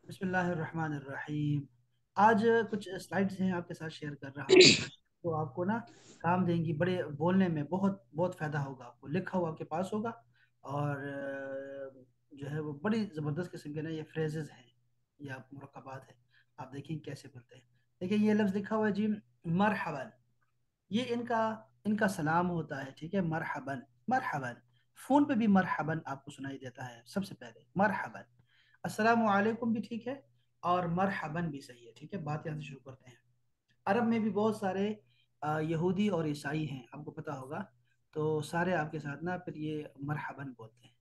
بسم اللہ الرحمن الرحیم۔ آج کچھ سلائڈز ہیں آپ کے ساتھ شیئر کر رہا ہوں تو آپ کو نا کام دیں گی، بڑے بولنے میں بہت بہت فائدہ ہوگا آپ کو، لکھا ہوا آپ کے پاس ہوگا اور جو ہے وہ بڑی زبردست قسم کے نا یہ فریزز ہیں یا مرکبات ہیں، آپ دیکھیں کیسے بولتے ہیں۔ دیکھیں یہ لفظ لکھا ہوا ہے جی، مرحبا، یہ ان کا سلام ہوتا ہے، ٹھیک ہے، مرحبن مرحبن۔ فون پہ بھی مرحبن آپ کو سنائی دیتا ہے، سب سے پہلے مرحبن، السلام علیکم بھی ٹھیک ہے اور مرحبن بھی صحیح ہے، ٹھیک ہے۔ بات یہاں سے شروع کرتے ہیں۔ عرب میں بھی بہت سارے یہودی اور عیسائی ہیں، آپ کو پتہ ہوگا، تو سارے آپ کے ساتھ نا پھر یہ مرحبن بولتے ہیں،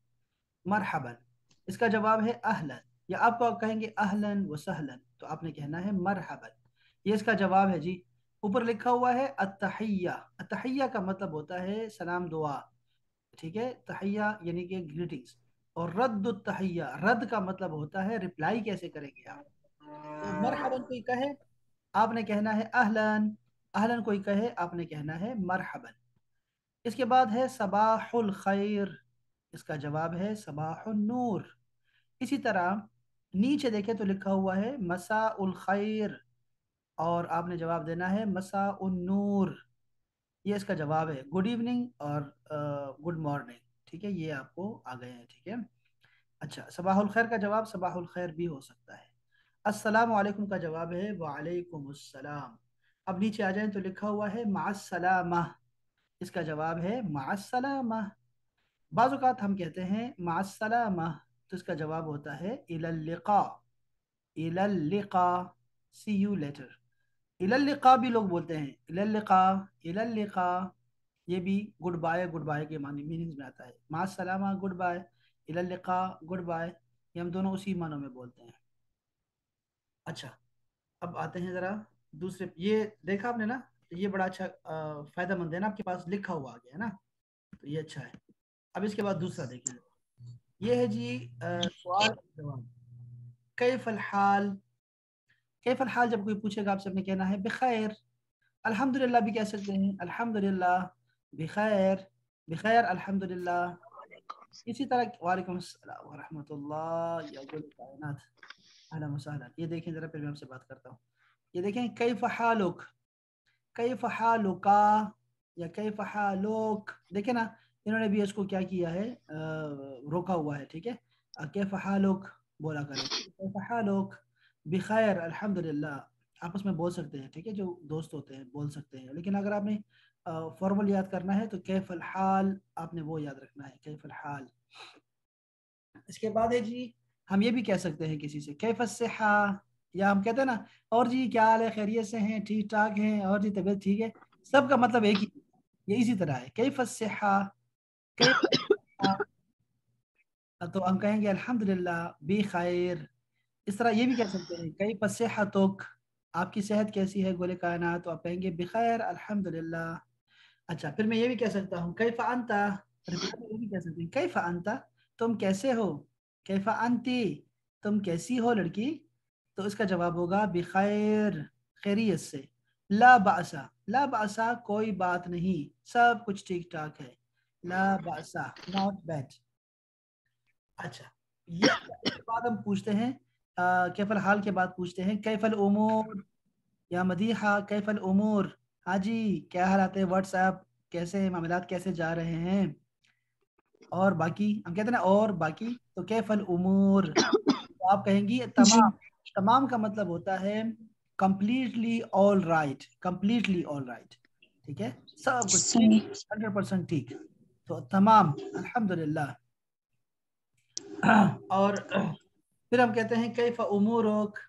مرحبن۔ اس کا جواب ہے اہلن، یا آپ کو کہیں گے اہلن و سہلن تو آپ نے کہنا ہے مرحبن، یہ اس کا جواب ہے جی۔ اوپر لکھا ہوا ہے التحیہ، التحیہ کا مطلب ہوتا ہے سلام دعا، ٹھیک ہے، تحیہ یعنی کہ گریٹنگز، اور رد التحیہ، رد کا مطلب ہوتا ہے رپلائی کیسے کریں گے آپ۔ تو مرحبا کوئی کہے آپ نے کہنا ہے اہلن، اہلن کوئی کہے آپ نے کہنا ہے مرحبا۔ اس کے بعد ہے صباح الخیر، اس کا جواب ہے صباح النور۔ اسی طرح نیچے دیکھیں تو لکھا ہوا ہے مساء الخیر، اور آپ نے جواب دینا ہے مساء النور، یہ اس کا جواب ہے گڈ ایوننگ اور گڈ مارننگ، ٹھیک ہے، یہ آپ کو آ گئے ہیں، ٹھیک ہے۔ اچھا، صباح الخیر کا جواب صباح الخیر بھی ہو سکتا ہے۔ السلام علیکم کا جواب ہے وعلیکم السلام۔ اب نیچے آ جائیں تو لکھا ہوا ہے مع السلامہ، اس کا جواب ہے مع السلامہ۔ بعض اوقات ہم کہتے ہیں مع السلامہ تو اس کا جواب ہوتا ہے الی اللقاء، الی اللقاء، سی یو لیٹر۔ الی اللقاء بھی لوگ بولتے ہیں، الی اللقاء، الی اللقاء، یہ بھی گڈ بائے کے معنی میننگز میں آتا ہے۔ مع السلامہ گڈ بائے، الی اللقاء گڈ بائے، یہ ہم دونوں اسی معنوں میں بولتے ہیں۔ اچھا، اب آتے ہیں ذرا دوسرے، یہ دیکھا آپ نے نا، یہ بڑا اچھا فائدہ مند ہے نا، آپ کے پاس لکھا ہوا آ گیا ہے نا، تو یہ اچھا ہے۔ اب اس کے بعد دوسرا دیکھیں، یہ ہے جی سوال اور جواب، کیف الحال، کیف الحال جب کوئی پوچھے گا آپ سے، نے کہنا ہے بخیر۔ الحمدللہ بھی کہہ سکتے ہیں، الحمدللہ بخیر، بخیر الحمدللہ۔ اسی طرح وعلیکم السلام ورحمۃ اللہ یا گل کائنات، اہلا وسہلا۔ یہ دیکھیں ذرا، پھر میں آپ سے بات کرتا ہوں۔ یہ دیکھیں کیف حالک، کیف حالکا یا کیف حالوک، دیکھیں نا انہوں نے بھی اس کو کیا کیا ہے، روکا ہوا ہے، ٹھیک ہے۔ کیف حالک بولا کریں، کیف حالک، بخیر الحمدللہ، آپس میں بول سکتے ہیں، ٹھیک ہے، جو دوست ہوتے ہیں بول سکتے ہیں، لیکن اگر آپ نے فارمل یاد کرنا ہے تو کیف الحال آپ نے وہ یاد رکھنا ہے، کیف الحال۔ اس کے بعد ہے جی، ہم یہ بھی کہہ سکتے ہیں کسی سے کیف الصحہ، یا ہم کہتے ہیں نا اور جی کیا حال ہے، خیریت سے ہیں، ٹھیک ٹھاک ہیں، اور جی طبیعت ٹھیک ہے، سب کا مطلب ایک ہی، یہ اسی طرح ہے، کیف الصحہ، کیف الصحہ، تو ہم کہیں گے الحمدللہ بخیر۔ اس طرح یہ بھی کہہ سکتے ہیں کیف صحتک، آپ کی صحت کیسی ہے گل کائنات، تو آپ کہیں گے بخیر الحمدللہ۔ اچھا، پھر میں یہ بھی کہہ سکتا ہوں کیف انت، رپلائی میں یہ بھی کہہ سکتے ہیں کیف انت، تم کیسے ہو، کیف انتی، تم کیسی ہو لڑکی، تو اس کا جواب ہوگا بخیر، خیریت سے۔ لا بأسا، لا بأسا کوئی بات نہیں، سب کچھ ٹھیک ٹھاک ہے، لا بأسا ناٹ بیڈ۔ اچھا، یہ اس کے بعد ہم پوچھتے ہیں کیف الحال کے بعد پوچھتے ہیں کیف الامور، یا مدیحہ کیف الامور، ہاں جی کیا حالات ہے، واٹس ایپ کیسے معاملات کیسے جا رہے ہیں، اور باقی ہم کہتے ہیں نا اور باقی، تو کیف الامور، تو آپ کہیں گی جی تمام، تمام کا مطلب ہوتا ہے completely all right, completely all right, ٹھیک ہے، سب کچھ ٹھیک، صحیح 100% ٹھیک، تو تمام الحمدللہ۔ اور پھر ہم کہتے ہیں کیف امورک،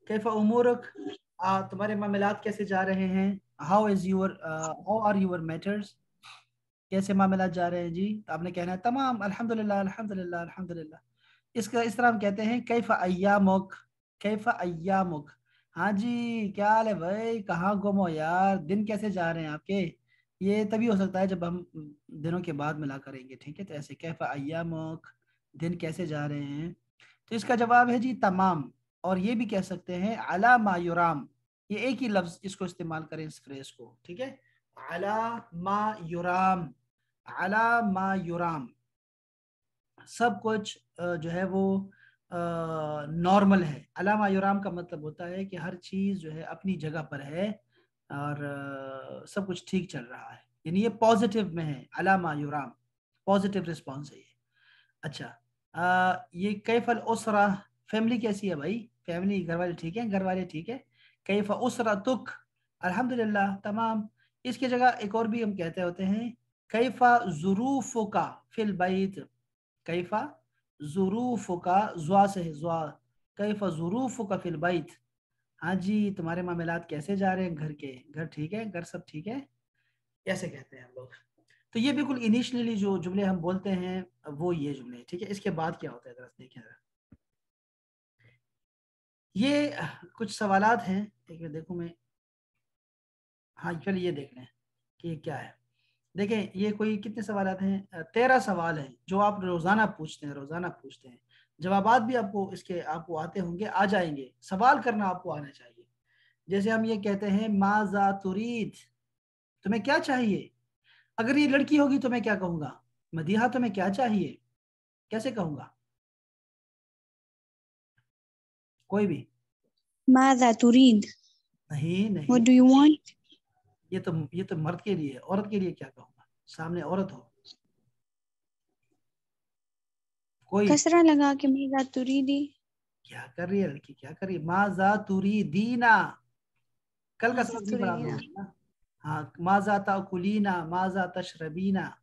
کیف امورک، تمہارے معاملات کیسے جا رہے ہیں، how is your, how are your matters, کیسے معاملات جا رہے ہیں جی، تو آپ نے کہنا ہے تمام الحمدللہ الحمدللہ الحمدللہ۔ اس طرح ہم کہتے ہیں کیف ایامک، کیف ایامک، ہاں جی کیا حال ہے بھائی، کہاں گم ہو یار، دن کیسے جا رہے ہیں آپ کے، یہ تبھی ہو سکتا ہے جب ہم دنوں کے بعد ملا کریں گے، ٹھیک ہے، تو ایسے کیف ایامک، دن کیسے جا رہے ہیں، تو اس کا جواب ہے جی تمام۔ اور یہ بھی کہہ سکتے ہیں علی ما یرام، یہ ایک ہی لفظ اس کو استعمال کریں اس فریز کو، ٹھیک ہے، علی ما یرام، علی ما یرام، سب کچھ جو ہے وہ नॉर्मल है। अलामा युराम का मतलब होता है कि हर चीज़ जो है अपनी जगह पर है और सब कुछ ठीक चल रहा है, यानी ये पॉजिटिव में है। अलामा युराम पॉजिटिव रिस्पॉन्स है ये। अच्छा, ये कैफल उसरा, फैमिली कैसी है भाई? फैमिली, घर वाले ठीक है? घर वाले ठीक है। कैफ उसरा तुक, अल्हम्दुलिल्लाह तमाम। इसकी जगह एक और भी हम कहते होते हैं, कैफा जुरूफुका फिल बैत। कैफा जुरूफुका, जुआ से है, जुआ। कैफा जुरूफुका फिल बैत, हाँ जी तुम्हारे मामलात कैसे जा रहे हैं घर के? घर ठीक है, घर सब ठीक है, ऐसे कहते हैं हम लोग। तो ये बिल्कुल इनिशियली जो जुमले हम बोलते हैं वो ये जुमले, ठीक है। इसके बाद क्या होता है जरा देखें जरा। ये कुछ सवालात हैं, एक मिनट देखूं मैं। हाँ चलिए ये देख लें कि ये क्या है। देखें ये कोई कितने सवालात हैं, 13 सवाल हैं जो आप रोजाना पूछते हैं, रोजाना पूछते हैं। जवाबात भी आपको इसके आपको आते होंगे, आ जाएंगे। सवाल करना आपको आना चाहिए। जैसे हम ये कहते हैं माजा तुरीद, तुम्हें क्या चाहिए? अगर ये लड़की होगी तो मैं क्या कहूंगा? मदीहा तुम्हें क्या चाहिए, कैसे कहूंगा? कोई भी? ماذا تريد? नहीं What नहीं, do you want? ये तो मर्द के लिए है। औरत के लिए क्या कहूंगा? सामने औरत हो कोई। कसरा लगा के ماذا تريدي. क्या कर रही है लड़की, क्या कर रही है? माजा तुरी दीना, कल का ماذا सबक नहीं पढ़ा تريدين. दोगे ना? हाँ, माजा ताकुलीना, माजा तशरबीना,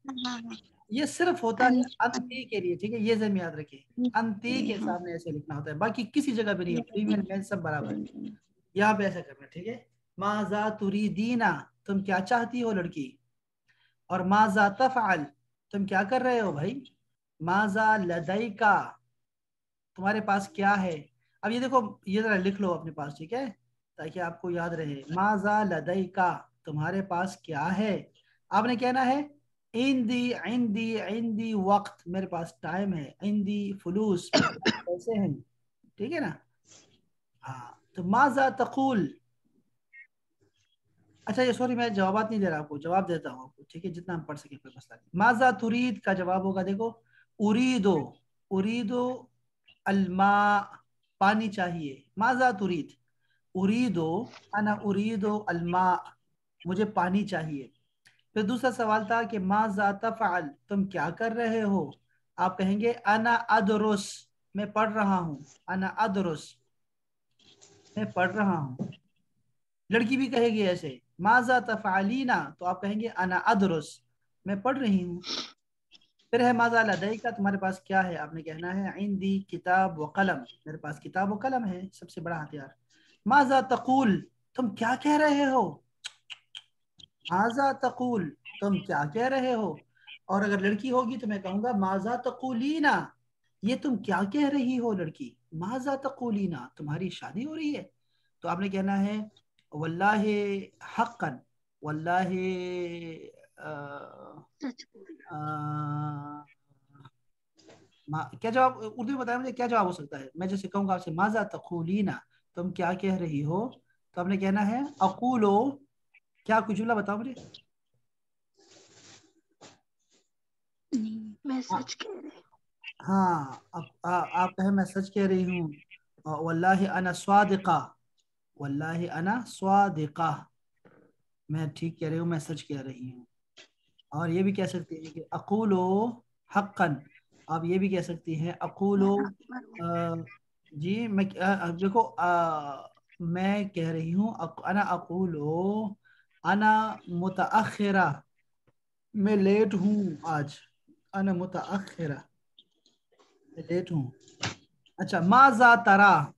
ये सिर्फ होता है अंती के लिए, ठीक है। ये जरूर याद रखिए, अंती के सामने ऐसे लिखना होता है, बाकी किसी जगह पे नहीं है। फीमेल मेल सब बराबर है, यहाँ पे ऐसा करना, ठीक है। माजा तुरीदीना, तुम क्या चाहती हो लड़की। और माजा तफअल, तुम क्या कर रहे हो भाई। माजा लदैका, तुम्हारे पास क्या है। अब ये देखो, ये जरा लिख लो अपने पास, ठीक है, ताकि आपको याद रहे। माजा लदैका, तुम्हारे पास क्या है। आपने कहना है इंदी इंदी इंदी वक्त, मेरे पास टाइम है। इंदी फुलूस, मेरे पास पैसे हैं, ठीक है ना। हाँ, तो माजा तकुल। अच्छा ये सॉरी, मैं जवाब नहीं दे रहा आपको, जवाब देता हूँ आपको, ठीक है, जितना हम पढ़ सके कोई मसला नहीं। माजा तुरीद का जवाब होगा, देखो, उरीदो, उरीदो अलमा, पानी चाहिए। माजा तुरीद, उरीदो, अना उरीदो अलमा, मुझे पानी चाहिए। फिर दूसरा सवाल था कि माजा तफअल, तुम क्या कर रहे हो। आप कहेंगे अना अदरुस, मैं पढ़ रहा हूँ। अना अदरुस, मैं पढ़ रहा हूँ। लड़की भी कहेगी ऐसे, माजा तफअलीना, तो आप कहेंगे अना अदरुस, मैं पढ़ रही हूँ। फिर है माजा लदैका, तुम्हारे पास क्या है। आपने कहना है इंदी किताब व कलम, मेरे पास किताब व कलम है, सबसे बड़ा हथियार। माजा तकूल, तुम क्या कह रहे हो। माजा तकूल, तुम क्या कह रहे हो। और अगर लड़की होगी तो मैं कहूंगा माजा तकूलीना, ये तुम क्या कह रही हो लड़की। माजा तकूलीना, तुम्हारी शादी हो रही है। तो आपने कहना है वल्लाहि हक्कन, वल्लाहि क्या जवाब उर्दू में बताया मुझे, क्या जवाब हो सकता है। मैं जैसे कहूंगा आपसे माजा तकूलीना, तुम क्या कह रही हो, तो आपने कहना है अकूलो, क्या कुछ जुमला बताओ मुझे। मैं हाँ सच कह रही. हाँ, आप कहे मैं सच कह रही हूँ। वल्लाहि अना स्वादिका, वल्लाहि अना स्वादिका, मैं ठीक कह रही हूँ, मैं सच कह रही हूँ। और ये भी कह सकती है कि अकूलो हक्कन, आप ये भी कह सकती हैं मैं अकूलो, अकबर हूँ. जी मैं देखो, मैं कह रही हूँ अना अकूलो अना मुतअखिरा, मैं लेट हूँ आज। अना मुतअखिरा, मैं लेट हूँ। अच्छा, माजा तरा,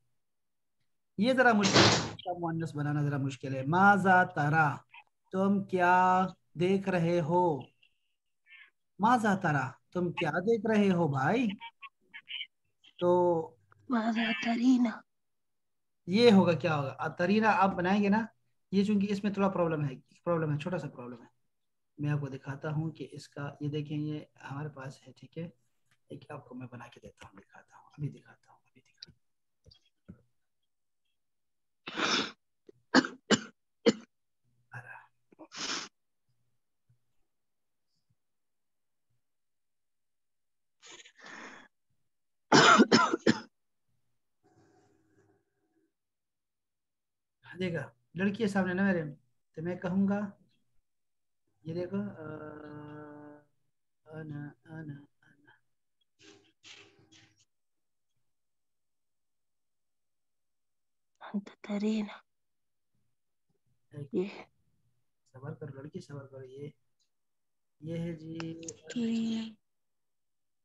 ये जरा मुश्किल है, इसका मुअन्नस बनाना जरा मुश्किल है। माजा तरा, तुम क्या देख रहे हो। माजा तरा, तुम क्या देख रहे हो भाई। तो माज़ा तरीना. ये होगा, क्या होगा, तरीना आप बनाएंगे ना। ये चूंकि इसमें थोड़ा प्रॉब्लम है, छोटा सा प्रॉब्लम है। मैं आपको दिखाता हूँ कि इसका, ये देखें, ये हमारे पास है, ठीक है। एक आपको मैं बना के देता हूँ, दिखाता हूँ, अभी दिखाता हूँ, अभी दिखाता हूँ। دیکھا لڑکی ہے سامنے نا میرے، تو میں کہوں گا یہ دیکھو انا انا انا أنت ترينا. إيه. صبر کرو لڑکی صبر کرو، یہ ہے جی ترينا.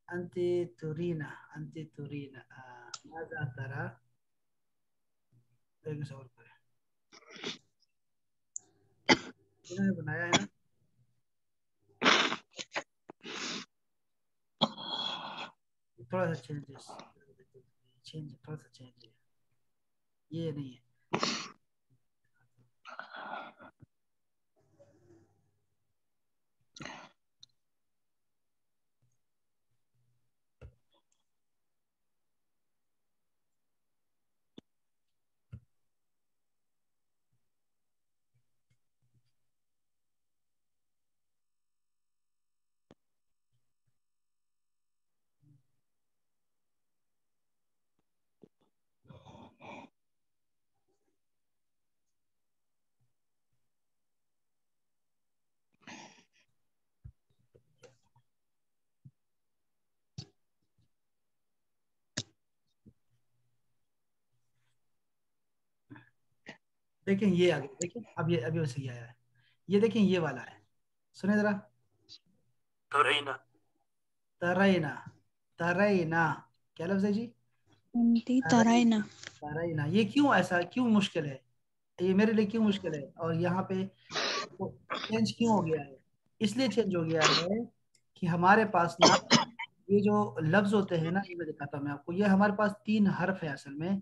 انتی تورینا، انتی تورینا ماذا ترى، ایک صبر کرے انہوں نے بنایا ہے نا، تھوڑا سا چینجز، تھوڑا سا چینج ہے، یہ نہیں ہے. دیکھیں یہ آگے دیکھیں، اب یہ ابھی صحیح آیا ہے، یہ دیکھیں یہ والا ہے، سنیں ذرا، ترينا ترینا، ترینا کیا لفظ ہے جی؟ أنت ترينا. ترینا. یہ کیوں ایسا کیوں مشکل ہے، یہ میرے لیے کیوں مشکل ہے، اور یہاں پہ چینج کیوں ہو گیا ہے؟ اس لیے چینج ہو گیا ہے کہ ہمارے پاس نا یہ جو لفظ ہوتے ہیں نا، یہ میں دکھاتا ہوں میں آپ کو، یہ ہمارے پاس 3 حرف ہے اصل میں،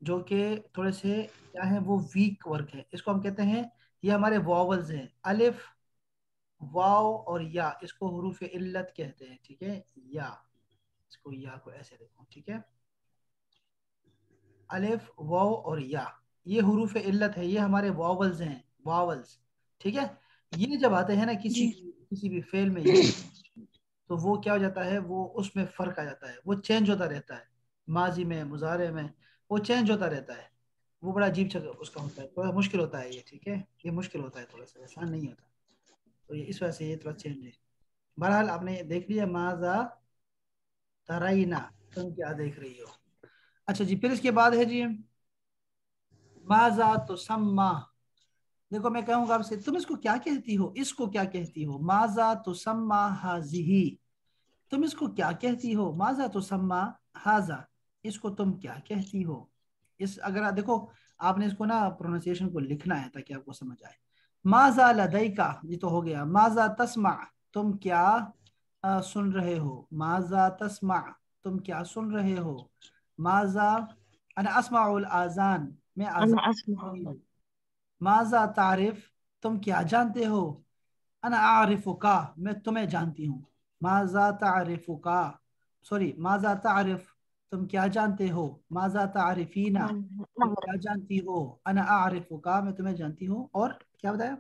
جو کہ تھوڑے سے کیا ہے، وہ ویک ورک ہے، اس کو ہم کہتے ہیں، یہ ہمارے واولز ہیں، الف واو اور یا، اس کو حروف علت کہتے ہیں، ٹھیک ہے، یا اس کو یا کو ایسے دیکھو، ٹھیک ہے، الف واو اور یا یہ حروف علت ہے، یہ ہمارے واولز ہیں، واولز، ٹھیک ہے. یہ جب آتے ہیں نا جی. کسی بھی فعل میں یہ، تو وہ کیا ہو جاتا ہے، وہ اس میں فرق آ جاتا ہے، وہ چینج ہوتا رہتا ہے، ماضی میں مضارع میں وہ چینج ہوتا رہتا ہے، وہ بڑا عجیب اس کا ہوتا ہے، تھوڑا مشکل ہوتا ہے یہ، ٹھیک ہے، یہ مشکل ہوتا ہے، تھوڑا سا آسان نہیں ہوتا، تو یہ اس وجہ سے یہ تھوڑا چینج ہے. بہرحال آپ نے دیکھ لیا ماذا ترینا، تم کیا دیکھ رہی ہو. اچھا جی، پھر اس کے بعد ہے جی ماذا تسمى. دیکھو میں کہوں گا آپ سے، تم اس کو کیا کہتی ہو، اس کو کیا کہتی ہو، ماذا تسمى هذه، تم اس کو کیا کہتی ہو، ماذا تسمى هذا، اس کو تم کیا کہتی ہو. اس اگر دیکھو آپ نے اس کو نا پروننسیشن کو لکھنا ہے تاکہ آپ کو سمجھ آئے. ماذا لديك، یہ تو ہو گیا. ماذا تسمع، تم کیا سن رہے ہو. ماذا تسمع، تم کیا سن رہے ہو. ماذا انا اسمع الاذان، میں أنا اذان أسمع. سنتی ہوں. ماذا تعرف، تم کیا جانتے ہو. انا اعرفک، میں تمہیں جانتی ہوں. ماذا تعرفک، سوری ماذا تعرف، تم کیا جانتے ہو. ماذا تعرفین، تم کیا جانتی ہو. انا اعرفک، میں تمہیں جانتی ہوں. اور کیا بتایا،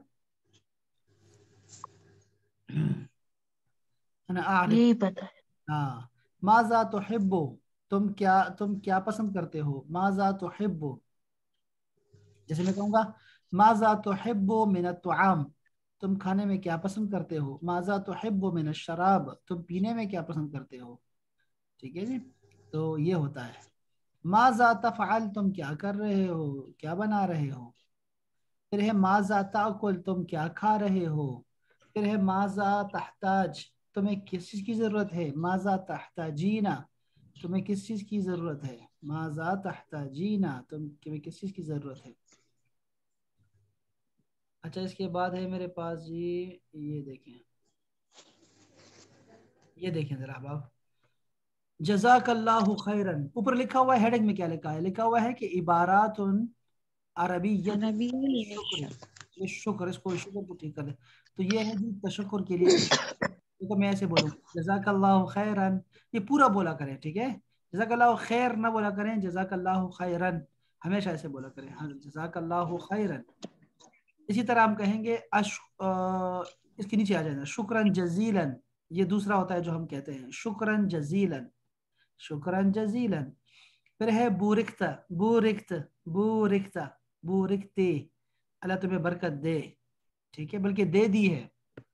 انا اعرف. یہی پتہ ہے. ہاں. ماذا تحب، تم کیا پسند کرتے ہو. ماذا تحب، جیسے میں کہوں گا ماذا تحب من الطعام، تم کھانے میں کیا پسند کرتے ہو. ماذا تحب من الشراب، تم پینے میں کیا پسند کرتے ہو. ٹھیک ہے جی، تو یہ ہوتا ہے. ماذا تفعل، تم کیا کر رہے ہو، کیا بنا رہے ہو. پھر ہے ماذا تاکل، تم کیا کھا رہے ہو. پھر ہے ماذا تحتاج، تمہیں کس چیز کی ضرورت ہے. ماذا تحتاجینا، تمہیں کس چیز کی ضرورت ہے. ماذا تحتاجینا، تمہیں کس چیز کی ضرورت ہے. اچھا اس کے بعد ہے میرے پاس جی، یہ دیکھیں ذرا اب آپ، جزاک اللہ خیرن، اوپر لکھا ہوا ہے، ہیڈنگ میں کیا لکھا ہے، لکھا ہوا ہے کہ عبارات عربیت عربی شکر، یہ شکر، اس کو شکر کو ٹھیک کر دیں، تو یہ ہے جی تشکر کے لیے. تو میں ایسے بولوں جزاک اللہ خیرن، یہ پورا بولا کریں، ٹھیک ہے. جزاک اللہ خیر نہ بولا کریں، جزاک اللہ خیرن، ہمیشہ ایسے بولا کریں. ہاں جزاک اللہ خیرن. اسی طرح ہم کہیں گے اس کے نیچے آ جائیں گے شکرن جزیلن، یہ دوسرا ہوتا ہے جو ہم کہتے ہیں شکرن جزیلن، شکرن جزیلن. پھر ہے بورکتا، بورکت، بورکتا، बूरिकते, अल्लाह तुम्हें बरकत दे, ठीक है, बल्कि दे दी है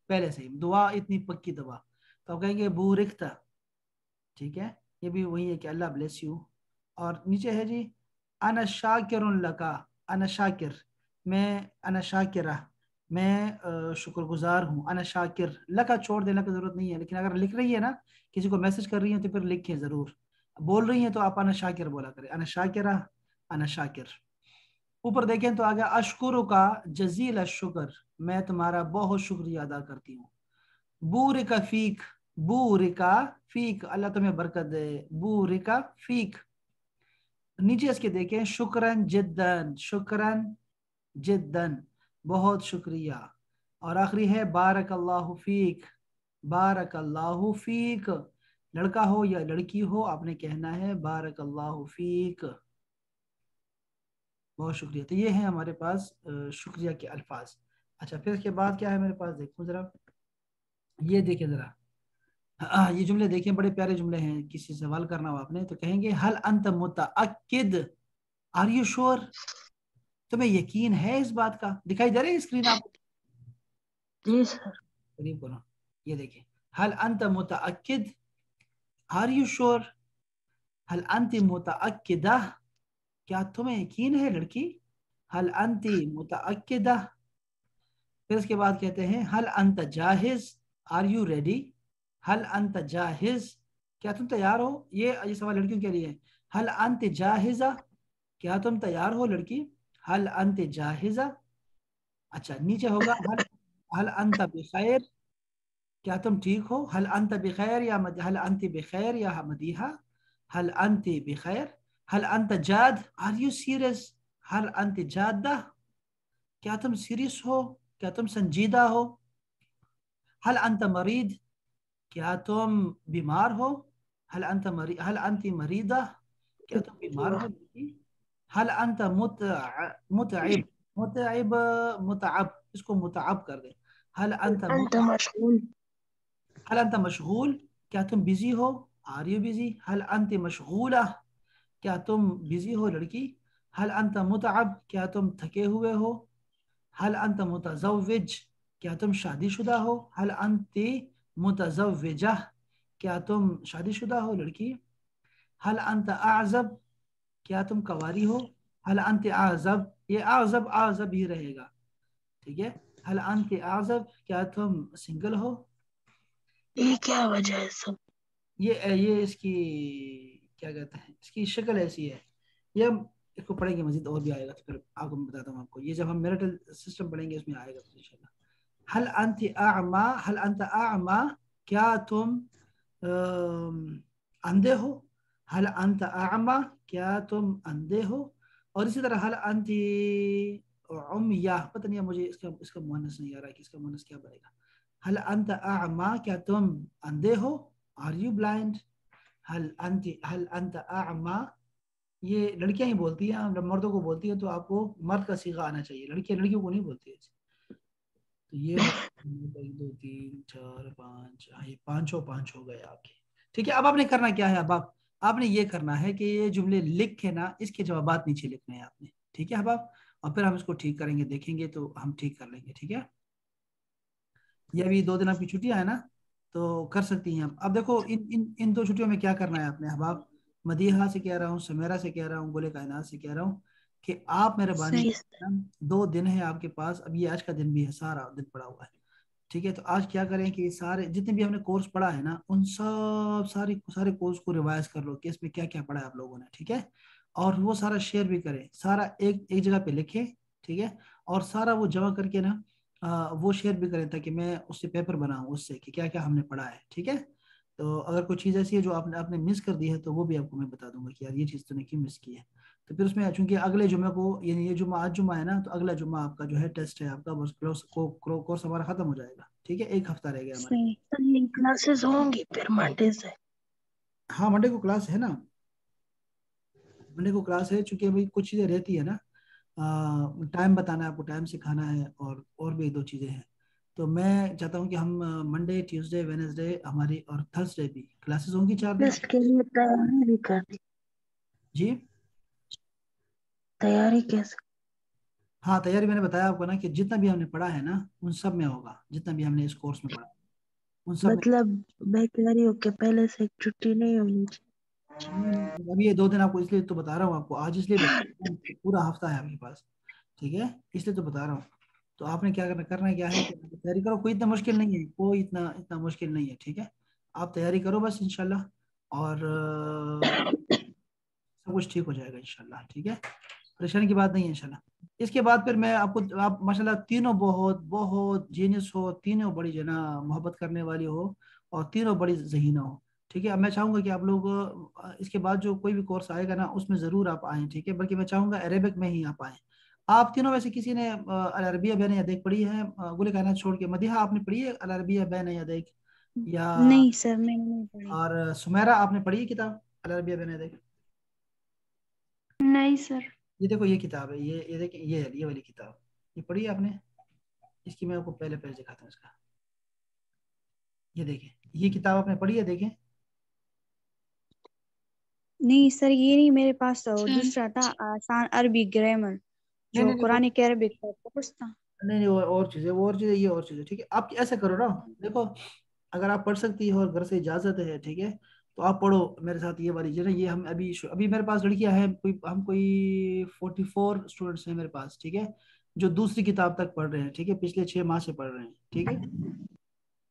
पहले से ही, दुआ इतनी पक्की दुआ, तो आप कहेंगे बूरिकता, ठीक है, ये भी वही है कि अल्लाह ब्लेस यू। और नीचे है जी अना शाकिरुन लका, अना शाकिर, मैं, अना शाकिरा, मैं शुक्रगुजार हूँ, अना शाकिर, लका छोड़ देने की जरूरत नहीं है, लेकिन अगर लिख रही है ना, किसी को मैसेज कर रही है तो फिर लिखें जरूर, बोल रही है तो आप अना शाकिर बोला करें, अना शाकिरा, अना शाकिर। ऊपर देखें तो आ गया अशकुरु का जजील शुक्र, मैं तुम्हारा बहुत शुक्रिया अदा करती हूँ। बूरिका फीक, बूरिका फीक, अल्लाह तुम्हें बरकत दे, बूरिका फीक। नीचे इसके देखें शुक्रन जिद्दन, शुक्रन जिद्दन, बहुत शुक्रिया। और आखिरी है बारक अल्लाहु फीक, बारक अल्लाहु फीक, लड़का हो या लड़की हो आपने कहना है बारक अल्लाहु फीक, बहुत शुक्रिया। तो ये है हमारे पास शुक्रिया के अल्फाज। अच्छा, फिर इसके बाद क्या है मेरे पास, देखो जरा, ये देखें जरा, ये जुमले देखें, बड़े प्यारे जुमले हैं। किसी से सवाल करना हो आपने तो कहेंगे हल अंत मुतअक्किद, आर यू श्योर, तुम्हें यकीन है इस बात का। दिखाई दे रही है स्क्रीन आपको? जी सर। करीब करो, ये देखिए, हल अंत मुतअक्किद, आर यू श्योर, हल अंति मुतअक्किदा, क्या तुम्हें यकीन है लड़की, हल अंति मुतअक्किदा। फिर उसके बाद कहते हैं हल अंत जाहिज, आर यू रेडी, हल अंत जाहिज, क्या तुम तैयार हो। ये सवाल लड़कियों के लिए है। हल अंत जाहिजा, क्या तुम तैयार हो लड़की, हल अंत जाहिजा। अच्छा, नीचे होगा हल, हल अंत बिखैर, क्या तुम ठीक हो, हल अंत बिखैर या हल अंत बिखैर या मदीहा, हल अंत बिखैर। हल अंत जाद, आर यू सीरियस, हल अंत जादा, क्या तुम सीरियस हो, क्या तुम संजीदा हो। हल अंत मरीद, क्या तुम बीमार हो, हल अंत हल अंत मरीदा, क्या तुम बीमार हो लड़की। हल अंत मुतअब, मुतअब, मुतअब, इसको मुतअब कर दे, हल अंत अंत मशगूल, हल अंत मशगूल, क्या तुम बिजी हो, आर यू बिजी। हल अंत मशगूला, क्या तुम बिजी हो लड़की। हल अंत मुतअब, क्या तुम थके हुए हो। हल अंत मुतज़व्विज, क्या तुम शादीशुदा हो। हल अंत मुतज़व्विजा, क्या तुम शादीशुदा हो लड़की। हल अंत आज़ब, क्या तुम कवारी हो। हल अंत आज़ब, ये आज़ब आज़ब ही रहेगा, ठीक है। हल अंत आज़ब, क्या तुम सिंगल हो। ये क्या वजह है सब। ये इसकी क्या कहते हैं, इसकी शक्ल ऐसी है। ये हम इसको पढ़ेंगे मजीद और भी आएगा तो फिर आपको मैं बताता हूँ आपको, ये जब हम मैरिटल सिस्टम पढ़ेंगे इसमें आएगा तो इंशाल्लाह। हल अंत आमा, हल अंत आमा, क्या तुम अंधे हो। हल अंत आमा, क्या तुम अंधे हो। और इसी तरह हल अंत उम्या, पता नहीं है मुझे इसका इसका मुअन्नस नहीं आ रहा कि इसका मुअन्नस क्या बनेगा। हल अंत आमा, क्या तुम अंधे हो, आर यू ब्लाइंड। हल अंत आमा, ये लड़कियां ही बोलती हैं, जब मर्दों को बोलती है तो आपको मर्द का सीगा आना चाहिए, लड़कियां लड़कियों को नहीं बोलती है। तो ये हो, एक दो तीन चार पाँच, हाँ ये पाँच हो गए आपके, ठीक है। अब आपने करना क्या है, अब आपने ये करना है कि ये जुमले लिख के ना इसके जवाबात नीचे लिखने हैं आपने, ठीक है अब और फिर हम इसको ठीक करेंगे, देखेंगे तो हम ठीक कर लेंगे, ठीक है। ये अभी 2 दिन आपकी छुट्टियां है ना, तो कर सकती हैं आप। अब देखो इन 2 छुट्टियों में क्या करना है आपने, अब आप मदीहा से कह रहा हूँ, समेरा से कह रहा हूँ, गुले कायनात से कह रहा हूँ कि आप मेहरबानी सही। करना, 2 दिन है आपके पास, अब ये आज का दिन भी है, सारा दिन पड़ा हुआ है, ठीक है। तो आज क्या करें कि सारे जितने भी हमने कोर्स पढ़ा है ना, उन सब सारे कोर्स को रिवाइज कर लो कि इसमें क्या क्या पढ़ा है आप लोगों ने, ठीक है। और वो सारा शेयर भी करें, सारा एक एक जगह पे लिखें, ठीक है। और सारा वो जमा करके ना वो शेयर भी करें ताकि मैं उससे पेपर बनाऊं उससे कि क्या क्या हमने पढ़ा है, ठीक है। तो अगर कोई चीज़ ऐसी है जो आपने मिस कर दी है तो वो भी आपको मैं बता दूंगा कि यार ये चीज़ तूने क्यों मिस की है। तो फिर उसमें चूंकि अगले जुम्मे को, यानी ये जुम्मा आज जुम्मा है ना, तो अगला जुम्मा आपका जो है टेस्ट है आपका, बस कोर्स हमारा खत्म हो जाएगा, ठीक है, 1 हफ्ता रह गया हमारे। सही, तो क्लासेस होंगी फिर मंडे से। हाँ मंडे को क्लास है ना, मंडे को क्लास है, चूंकि अभी कुछ चीज़ें रहती है ना, टाइम बताना है आपको, टाइम से खाना है और भी 2 चीज़ें हैं। तो मैं चाहता हूँ कि हम मंडे ट्यूसडे वेडनेसडे हमारी और थर्सडे भी क्लासेस होंगी 4 दिन। टेस्ट के लिए तैयारी भी कर दी। जी, तैयारी कैसे। हाँ तैयारी मैंने बताया आपको ना कि जितना भी हमने पढ़ा है ना उन सब में होगा, जितना भी हमने इस कोर्स में पढ़ा उन सब में। मतलब मैं कह रही हूँ कि पहले से एक छुट्टी नहीं होनी चाहिए। नहीं, अभी ये 2 दिन आपको इसलिए तो बता रहा हूँ, आपको आज इसलिए बता रहा हूँ कि पूरा हफ्ता है आपके पास, ठीक है, इसलिए तो बता रहा हूँ। तो आपने क्या करना क्या है कि आप तैयारी करो, कोई इतना मुश्किल नहीं है, कोई इतना इतना मुश्किल नहीं है, ठीक है। आप तैयारी करो बस इंशाल्लाह, और सब कुछ ठीक हो जाएगा इंशाल्लाह, ठीक है, परेशानी की बात नहीं है इंशाल्लाह। इसके बाद फिर मैं आपको, आप माशाल्लाह तीनों बहुत बहुत जीनियस हो, तीनों बड़ी जो है ना मोहब्बत करने वाली हो, और तीनों बड़ी ज़हीना हो, ठीक है। अब मैं चाहूंगा कि आप लोग इसके बाद जो कोई भी कोर्स आएगा ना उसमें ज़रूर आप आएँ, ठीक है, बल्कि मैं चाहूंगा अरेबिक में ही आप आएँ। आप तीनों में से किसी ने अल अरबिया बैन यदैक पढ़ी है? गुल कायनात छोड़ के मदीहा आपने पढ़ी है अल अरबिया बैन यदैक, या नहीं सर मैंने नहीं पढ़ी। और सुमेरा आपने पढ़ी है किताब अल अरबिया बैन यदैक? नहीं सर। ये देखो ये किताब है, ये देखिए, ये है ये वाली किताब, ये पढ़ी है आपने? इसकी मैं आपको पहले पेज दिखाता हूँ इसका, ये देखें, ये किताब आपने पढ़ी है, देखें। नहीं सर ये नहीं मेरे पास, वो दूसरा था आसान अरबी ग्रामर, नहीं जो नहीं नहीं कुरानिक अरबिक का कोर्स था। नहीं नहीं, वो और चीज़ है, वो और चीज़ है, ये और चीज़ है, ठीक है। आप ऐसा करो ना, देखो, अगर आप पढ़ सकती हो और घर से इजाज़त है, ठीक है, तो आप पढ़ो मेरे साथ ये वाली जो है, ये हम अभी अभी मेरे पास लड़कियां हैं, कोई 44 स्टूडेंट्स हैं मेरे पास, ठीक है, जो दूसरी किताब तक पढ़ रहे हैं, ठीक है, पिछले 6 माह से पढ़ रहे हैं, ठीक है,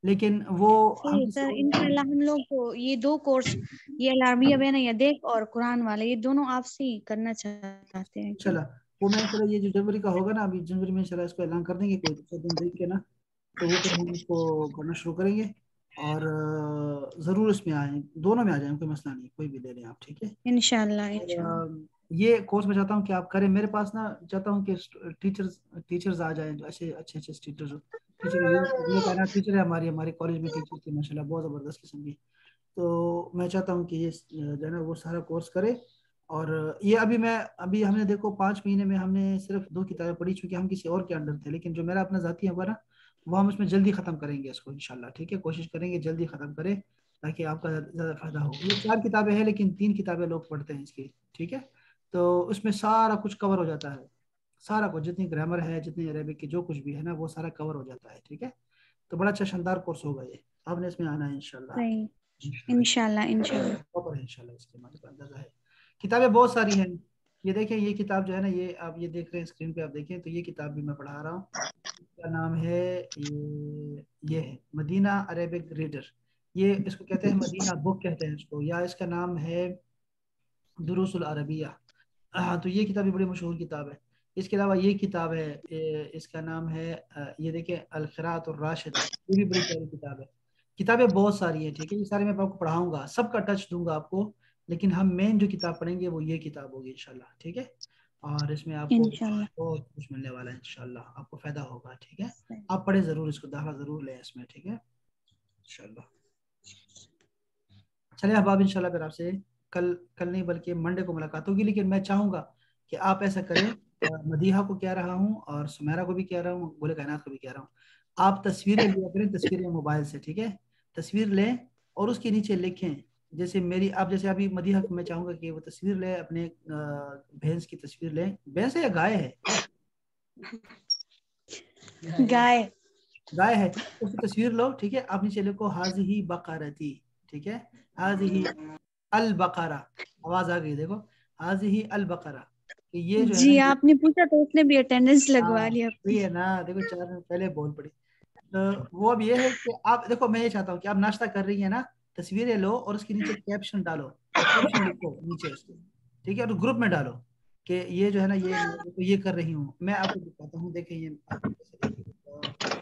लेकिन वो हम सही किसी सर, और, इंशाल्लाह हम लोग को ये दो कोर्स, ये अलार्मिया बेन या देख और कुरान वाले, ये दोनों आपसे ही करना चाहते हैं एक्चुअली। इंशाल्लाह, वो मैं इंशाल्लाह ये जो जनवरी का होगा ना, अभी जनवरी में इंशाल्लाह इसको ऐलान कर देंगे, कोई दूसरा दिन देख के ना, तो वो फिर हम इसको करना शुरू करेंगे, और ज़रूर इसमें आए, दोनों में आ जाए, कोई मसला नहीं, कोई भी ले लें आप, ठीक है। इंशाल्लाह और इंशाल्लाह। ये कोर्स मैं चाहता हूँ कि आप करें मेरे पास ना, चाहता हूँ कि टीचर्स टीचर्स आ जाएं, जो अच्छे अच्छे अच्छे टीचर्स हो, टीचर, ये कहना टीचर है, हमारी हमारे कॉलेज में टीचर थी माशाल्लाह, बहुत ज़बरदस्त किस्म की। तो मैं चाहता हूँ कि ये जो है ना वो सारा कोर्स करे, और ये अभी हमने देखो 5 महीने में हमने सिर्फ 2 किताबें पढ़ी, चूंकि हम किसी और के अंडर थे, लेकिन जो मेरा अपना जाती होगा ना, वो हम इसमें जल्दी ख़त्म करेंगे इसको इंशाल्लाह, ठीक है, कोशिश करेंगे जल्दी ख़त्म करें, ताकि आपका ज़्यादा फायदा हो। ये 4 किताबें हैं, लेकिन 3 किताबें लोग पढ़ते हैं इसकी, ठीक है, तो उसमें सारा कुछ कवर हो जाता है, सारा कुछ, जितनी ग्रामर है, जितनी अरेबिक की जो कुछ भी है ना, वो सारा कवर हो जाता है, ठीक है। तो बड़ा अच्छा शानदार कोर्स होगा ये, आपने इसमें आना है इंशाल्लाह, सही। इंशाल्लाह इंशाल्लाह इंशाल्लाह। प्रॉपर है इंशाल्लाह, इसके मुझे अंदाजा है। किताबें बहुत सारी हैं, ये देखें, ये किताब जो है ना, ये आप ये देख रहे हैं स्क्रीन पे, आप देखें, तो ये किताब भी मैं पढ़ा रहा हूँ, इसका नाम है, ये है मदीना अरेबिक रीडर, ये इसको कहते हैं मदीना बुक कहते हैं इसको, या इसका नाम है दुरूसुल अरबिया। हाँ, तो ये किताब भी बड़ी मशहूर किताब है। इसके अलावा ये किताब है, इसका नाम है, ये देखिए, अल क़िराअत और राशिदा, ये भी बड़ी प्यारी किताब है। किताबें बहुत सारी हैं, ठीक है, ये सारे मैं आपको पढ़ाऊंगा, सबका टच दूंगा आपको, लेकिन हम मेन जो किताब पढ़ेंगे वो ये किताब होगी इंशाल्लाह, ठीक है, और इसमें आपको इंशाल्लाह। बहुत कुछ मिलने वाला है इंशाल्लाह, आपको फायदा होगा, ठीक है। आप पढ़े जरूर, इसको दाखिला जरूर लें इसमें, ठीक है, इंशाल्लाह। चले अहबाब, इंशाल्लाह फिर आपसे कल कल नहीं बल्कि मंडे को मुलाकात होगी, लेकिन मैं चाहूंगा कि आप ऐसा करें, मदीहा को कह रहा हूँ और सुमेरा को भी कह रहा हूँ, गुल कायनात को भी कह रहा हूँ, आप तस्वीरें लिया करें, तस्वीरें मोबाइल से, ठीक है, तस्वीर लें और उसके नीचे लिखें, जैसे मेरी, आप जैसे अभी मदीहा को मैं चाहूंगा कि वो तस्वीर ले, अपने भैंस की तस्वीर लें, भैंस है या गाय है? गाय। गाय है, उसकी तस्वीर लो, ठीक है, आप नीचे लिखो हाजिही बकरती, ठीक है, हाजिही अल बकरा, आवाज आ गई देखो, हाजिही अल बकरा, कि ये जो है ना जी आपने पूछा तो उसने भी अटेंडेंस लगवा हाँ, लिया ये अपनी। है ना, देखो 4 दिन पहले बोल पड़ी। तो वो अब ये है कि आप देखो, मैं ये चाहता हूँ कि आप नाश्ता कर रही है ना, तस्वीरें लो और उसके नीचे कैप्शन डालो, कैप्शन लिखो नीचे उसके, ठीक है, और ग्रुप में डालो कि ये जो है ना, ये कर रही हूँ, मैं आपको दिखाता हूँ, देखें ये आप कैसे देखिए,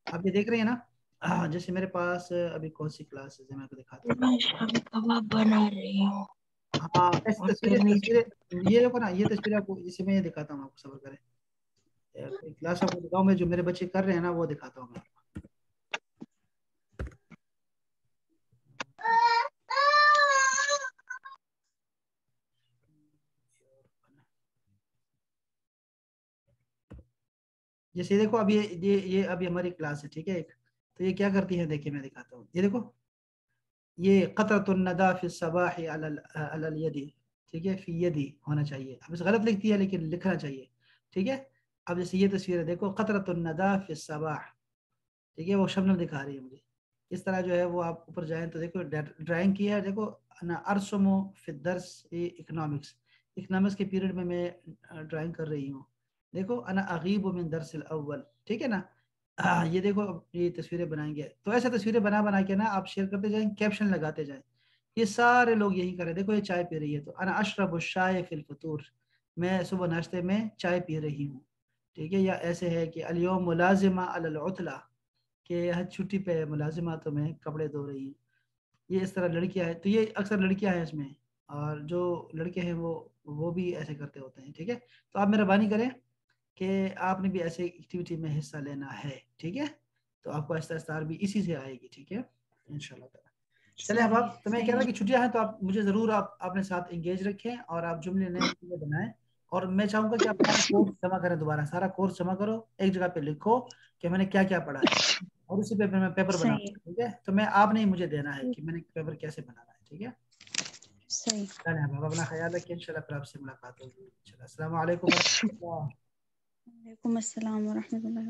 आप ये देख रहे हैं ना, हाँ, जैसे मेरे पास अभी कौन सी क्लासेस है मैं आपको दिखाता हूँ। मैं शामी कबाब बना रही हूँ हाँ, ऐसी और तस्वीरें करनी चाहिए। तस्वीरें ये देखो ना, ये तस्वीरें आपको, इसे मैं ये दिखाता हूँ आपको, सब्र करें, कोई क्लास आपको दिखाऊँ मैं, जो मेरे बच्चे कर रहे हैं ना वो दिखाता हूँ मैं आपको। जैसे देखो, अब ये अभी हमारी क्लास है, ठीक है, एक, तो ये क्या करती है, देखिए मैं दिखाता हूँ, ये देखो, ये क़तरतुन नदा फी सबाही अलल अलल यदी, ठीक है, फी यदी होना चाहिए, अब इस गलत लिखती है लेकिन लिखना चाहिए, ठीक है, اب جیسے یہ تصویر ہے دیکھو، قطرۃ الندى فی الصباح، ٹھیک ہے، وہ شبنم دکھا رہی ہے مجھے. اس طرح جو ہے وہ آپ اوپر جائیں تو دیکھو ڈرائنگ کی ہے. دیکھو انا ارسم فی الدرس اکنامکس کے پیریڈ میں ڈرائنگ کر رہی ہوں. دیکھو انا اغیب من درس الاول، ٹھیک ہے نا. یہ دیکھو یہ تصویریں بنائیں گے. تو ایسے تصویریں بنا کے نا آپ شیئر کرتے جائیں، کیپشن لگاتے جائیں. یہ سارے لوگ یہی کریں. دیکھو یہ چائے پی رہی ہے، تو انا اشرب الشاء فی الفطور، میں صبح ناشتے میں چائے پی رہی ہوں، ٹھیک ہے. یا ایسے ہے کہ الیوم ملازمہ علی العطلہ، کہ آج چھٹی پہ ملازماتوں میں کپڑے دھو رہی ہیں. یہ اس طرح لڑکیاں ہیں، تو یہ اکثر لڑکیاں ہیں اس میں، اور جو لڑکے ہیں وہ بھی ایسے کرتے ہوتے ہیں، ٹھیک ہے. تو آپ مہربانی کریں کہ آپ نے بھی ایسے ایکٹیویٹی میں حصہ لینا ہے، ٹھیک ہے. تو آپ کو آہستہ آہستہ بھی اسی سے آئے گی، ٹھیک ہے انشاءاللہ تعالیٰ. چلیں اب آپ، تو میں کہہ رہا کہ چھٹیاں ہیں تو آپ مجھے ضرور آپ اپنے ساتھ انگیج رکھیں، اور آپ جملے نئے چیزیں بنائیں. اور میں چاہوں گا کہ آپ سارا کورس جمع کریں، دوبارہ سارا کورس جمع کرو، ایک جگہ پہ لکھو کہ میں نے کیا کیا پڑھا ہے، اور اسی پہ میں پیپر بناؤں صحیح گا، ٹھیک ہے. تو میں آپ نے مجھے دینا ہے کہ میں نے پیپر کیسے بنانا ہے، ٹھیک ہے. صحیح. چلیں اب اپنا خیال رکھیں، انشاءاللہ پھر آپ سے ملاقات ہوگی. السلام علیکم ورحمۃ اللہ. وعلیکم السلام ورحمۃ اللہ.